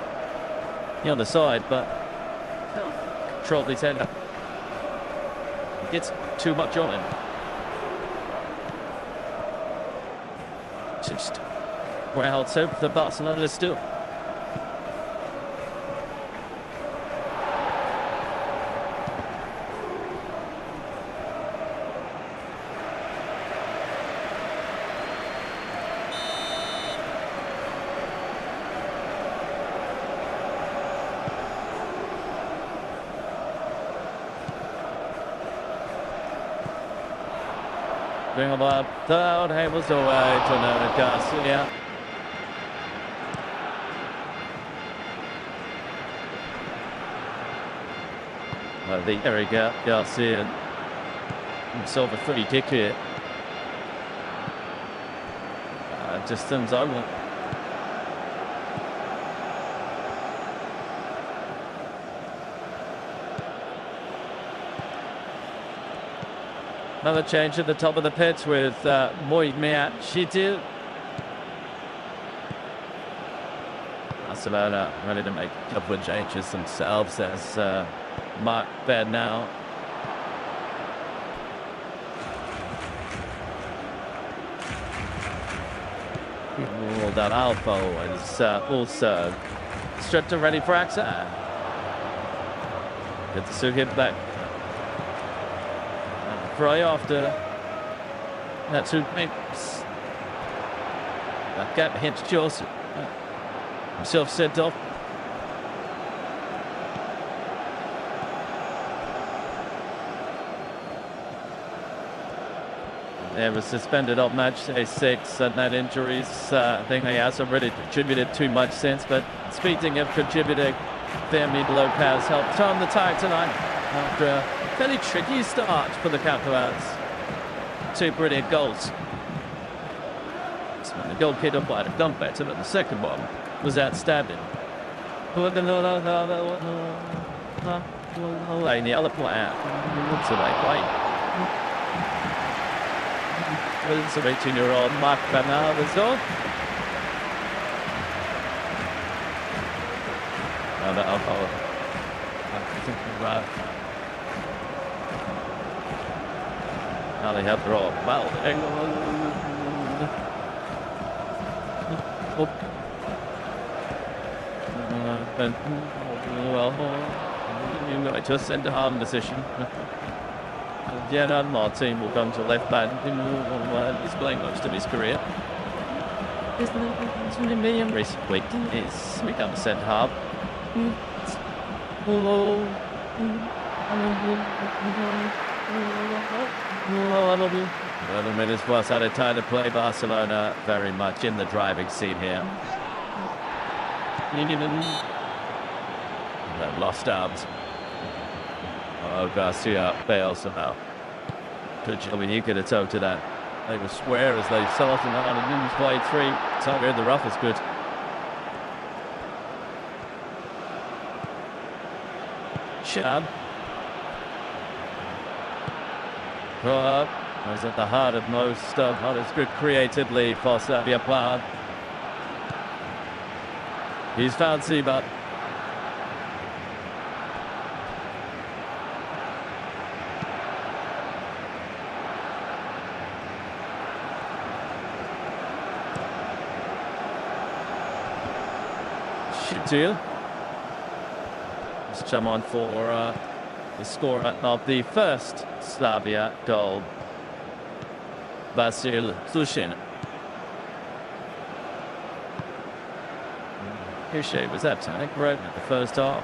the other side, but controlled his head. He gets too much on him. Just well, so the Barcelona still. Bring him up, third, Hamels away to Garcia. Well, the Eric Garcia himself a free kick here. Distance over. Another change at the top of the pitch with BigMatchUCL. Barcelona ready to make a couple of changes themselves as Mark bed now. That Alpha is also stripped and ready for action. Good to see him back. Fry after that 2 minutes. That gap hits Chelsea. Himself sent off. There was suspended off MatchDay 6 and that injuries. I think he hasn't really contributed too much since, but speaking of contributing, Fermin Lopez helped turn the tide tonight after a fairly tricky start for the Campbells. 2 brilliant goals. So the goalkeeper might have done better, but the second one was outstanding. The other player, what's the right play? It's a 18-year-old Mark Bernard is on. Now they have draw. Well, you know, just send a hard decision. Martin will come to left back. He's playing most of his career. Recently, he's become centre half. Another minutes plus out of time to play. Barcelona very much in the driving seat here. They've lost arms. Oh, Garcia fails somehow. I mean, you could have told to that. They will swear as they started out and didn't play 3. Tiger in the rough is good. Shab. Was at the heart of most of what is good creatively for Slavia Prague. He's found Siebert. Shutil. Just come on for the scorer of the first Slavia goal. Vasil Sushin. Hushe was absolutely great in the first half.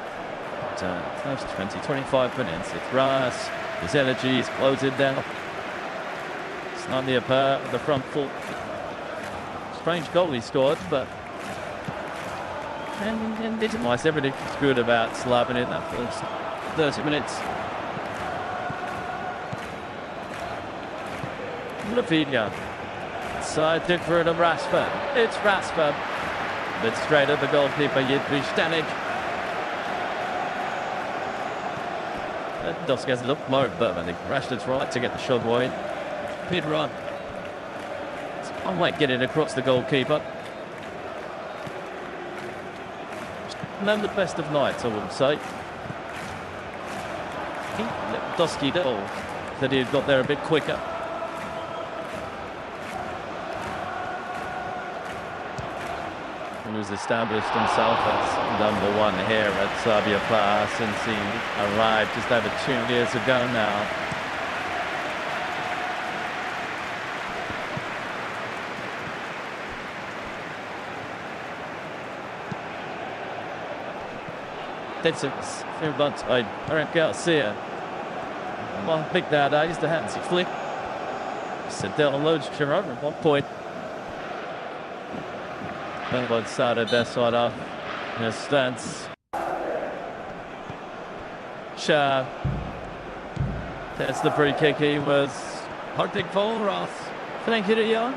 First 20-25 minutes. It's Ras. His energy is closing down. It's not near par at the front foot. Strange goal he scored, but and it's nice. Everything's good about Slaven in that first 30 minutes. Lavinia. Side to Bruno Rashford. It's Rashford. A bit straight at the goalkeeper, Yidrich Stanic. Dusk has looked more, but I think Rashford's right to get the shot wide. Mid run. I might get it across the goalkeeper. None the best of nights, I wouldn't say. Dusky goal that he had got there a bit quicker. He was established himself as number one here at Slavia Prague since he arrived just over 2 years ago now. That's it. But I don't Garcia. Well, big nowadays, the hands he flick. Sit down loads of your own at one point. But started their side off in a stance. Shah. That's the free kick he was hoping for. Ross. Thank you to Jan.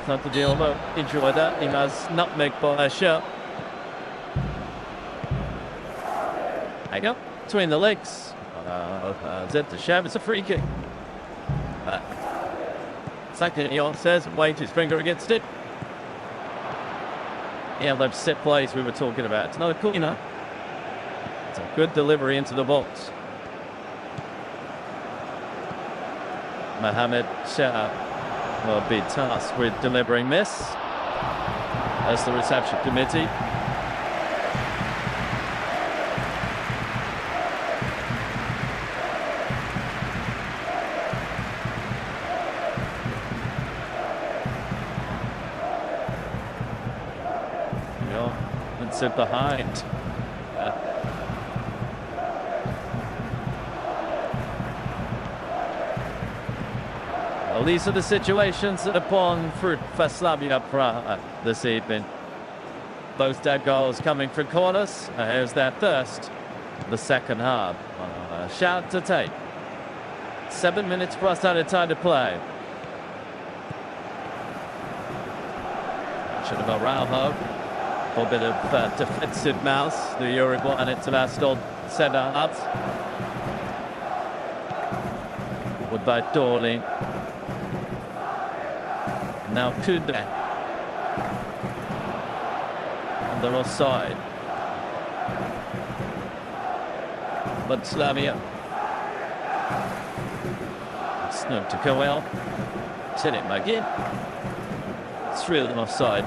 Not the deal, but enjoy that. He has nutmeg by Shah. There you go. Between the legs. Zed to Shab. It's a free kick. Second, Jan says, waved his finger against it. Yeah, those set plays we were talking about. It's another cool, It's a good delivery into the box. Mohamed Shah will be tasked with delivering this as the reception committee. Sit behind. Well, these are the situations that are borne fruit for Slavia Prague this evening. Both dead goals coming from corners. Here's that first, the second half. Shout to take. 7 minutes plus added time to play. Should have Araujo. A bit of defensive mouse, the Uruguayan international centre half. With by Dorley. Now Kunde. On the offside. But Slavia. Snoop to Coel. Send it back in. 3 of them offside.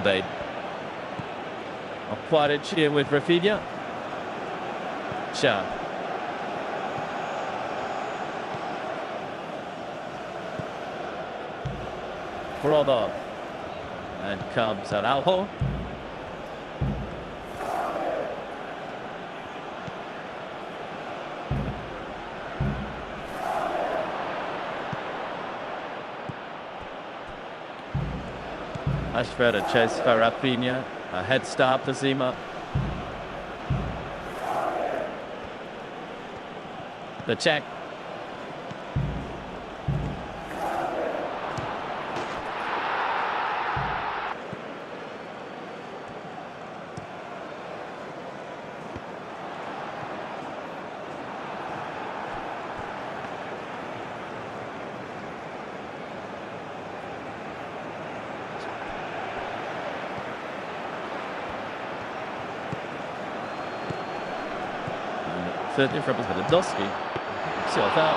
They quite a cheer with Rafinha. Shah. Brother. And comes Araujo. Ashford a chase for Rafinha. A head start for Zima. The check. Thirdly for Lewandowski. See what's out.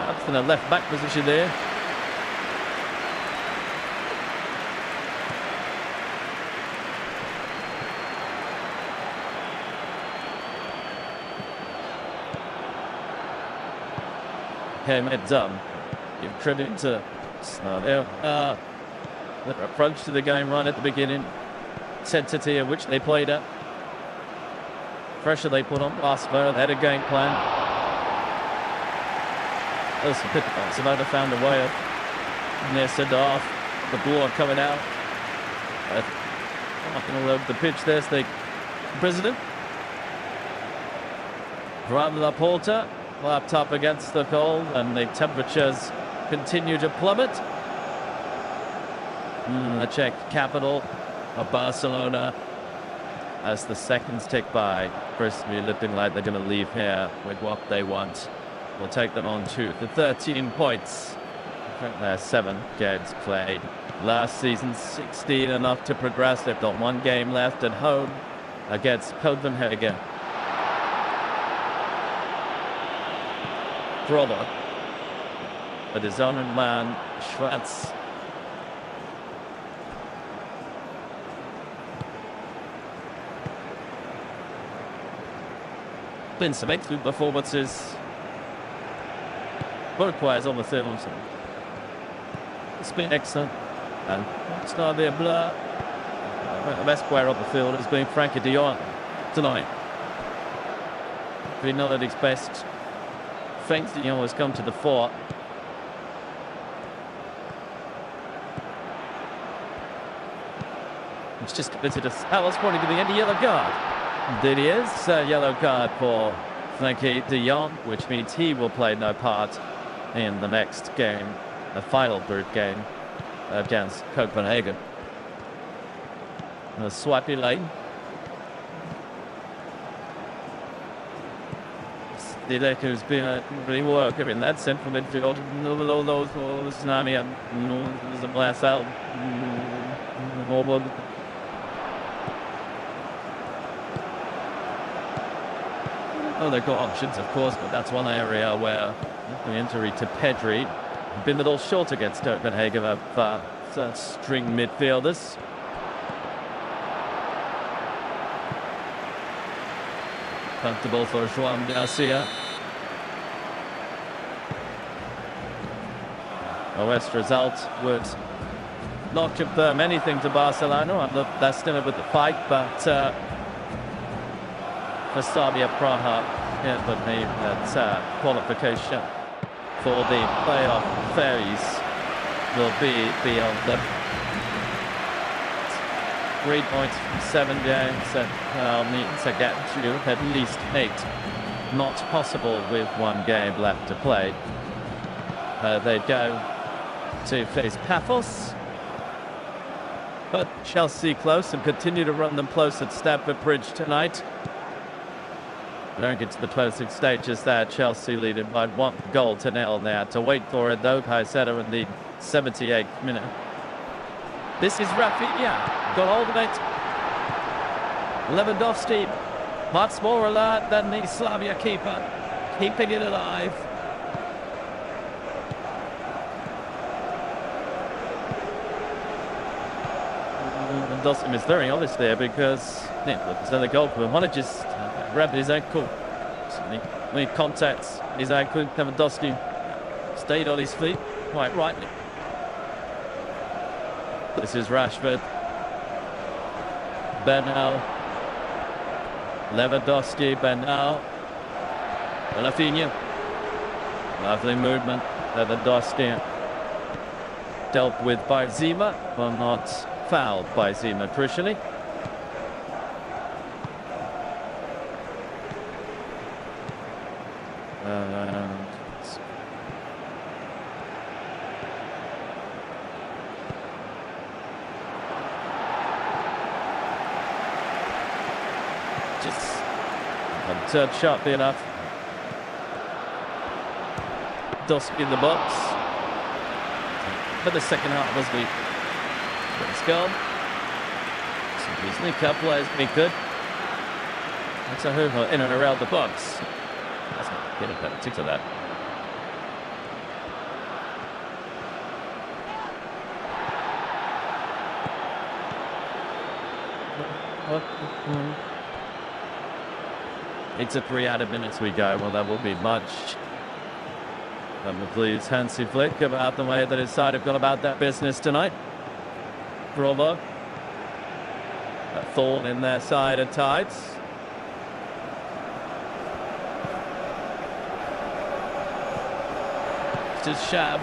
That's in a left back position there. Okay, mate, done. Give credit to their approach to the game right at the beginning. Intensity of which they played at. Pressure they put on Barcelona. They had a game plan. Barcelona found a way of their send-off. The ball coming out. Walking all over the pitch. There's the president. Ram Laporta lapped up against the cold, and the temperatures continue to plummet. The Czech capital of Barcelona. As the seconds tick by, personally looking like they're going to leave here with what they want. We'll take them on to the 13 points. They're 7 games played. Last season, 16 enough to progress. They've got 1 game left at home against Copenhagen. Brother, but his own man, Schwartz. Been some excellent performances work-wise on the field. It's been excellent, and Slavia Prague. The best player on the field has been Frankie de Jong tonight. Been not at his best. Frank de Jong has come to the fore. It's just committed a foul, pointing to the end of yellow card. Indeed he is. Yellow card for Frankie de Jong, which means he will play no part in the next game, the final third game against Copenhagen. A swipey lane. The who's been really working in that central midfield. All those tsunami and the blast out. Oh, they've got options, of course, but that's one area where the injury to Pedri has been a little short against Copenhagen of string midfielders. Comfortable for Juan Garcia. A West result would not confirm anything to Barcelona. They're still with the fight, but for Slavia Prague, it would mean that qualification for the playoff phase will be beyond them. 3 points from 7 games, and need to get to at least 8. Not possible with 1 game left to play. They go to face Paphos, but Chelsea close and continue to run them close at Stamford Bridge tonight. Don't get to the closing stages there. Chelsea leading by 1-0 now. To wait for it though, Caicedo in the 78th minute. This is Rafinha. Got hold of it. Lewandowski, much more alert than the Slavia keeper, keeping it alive. Lewandowski is very honest there because the goalkeeper wanted to just grab his ankle. When he contacts his ankle, Lewandowski stayed on his feet quite rightly. This is Rashford. Bernal. Lewandowski, Bernal. Rafinha. Lovely movement. Lewandowski dealt with by Zima, but not fouled by Zima crucially. Just turned sharply enough. Dosky in the box. But the second half was weak. Let's go. Sneak up players be good. That's a hoover in and around the box. That's not getting penalty to that. It's a 3 added minutes we go. Well, that will be much. I'm pleased Hansi Flick about the way that his side have gone about that business tonight. Bravo. A thorn in their side at tides. Just Shab.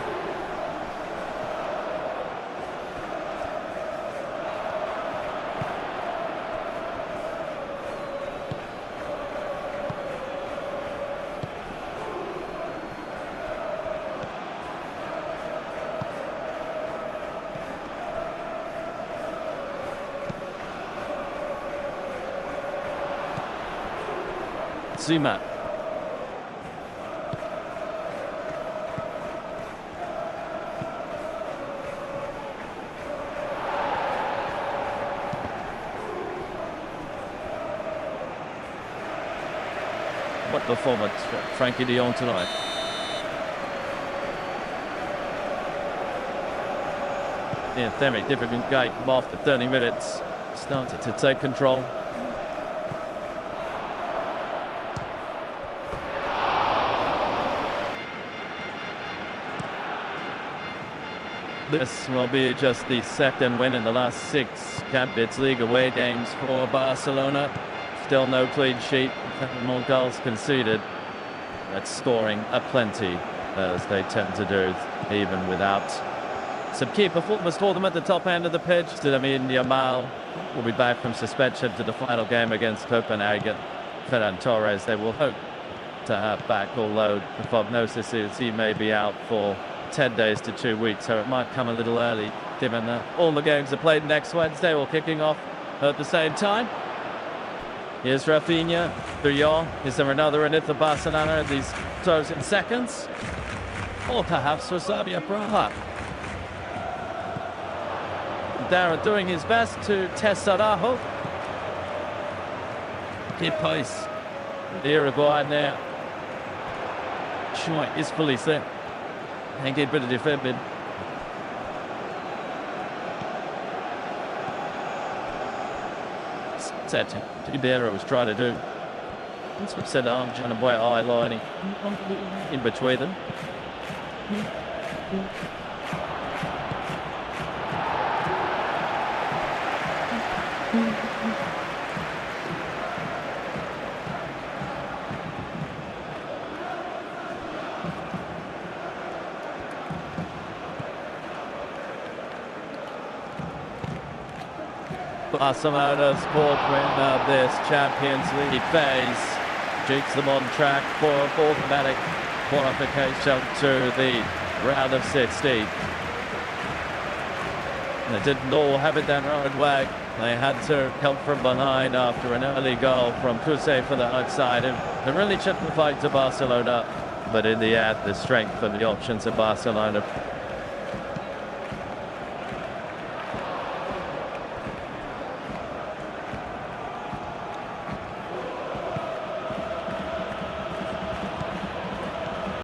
Zuma. What performance for Frankie de Jong tonight. Yeah, very difficult game after 30 minutes. Started to take control. This will be just the second win in the last 6 ChampionsLeague away games for Barcelona. Still no clean sheet, more goals conceded. That's scoring aplenty, as they tend to do, even without some key performance for them at the top end of the pitch. Lamine Yamal will be back from suspension to the final game against Copenhagen. Ferran Torres, they will hope to have back, although the prognosis is he may be out for 10 days to 2 weeks, so it might come a little early, given that all the games are played next Wednesday, all kicking off at the same time. Here's Rafinha, De Jong. Is there another in it for Barcelona in these closing seconds? Or perhaps for Slavia Prague. Darren doing his best to test Araujo. Keep pace. The Uruguayan there. Choi is fully set. And get a bit of defending. That's what Ribeiro was trying to do. That's what said I'm trying to boy eye lining in between them. Barcelona's 4th win of this Champions League phase keeps them on track for automatic qualification to the round of 16. They didn't all have it their own way. They had to come from behind after an early goal from Kuse for the outside. It really took the fight to Barcelona, but in the end, the strength and the options of Barcelona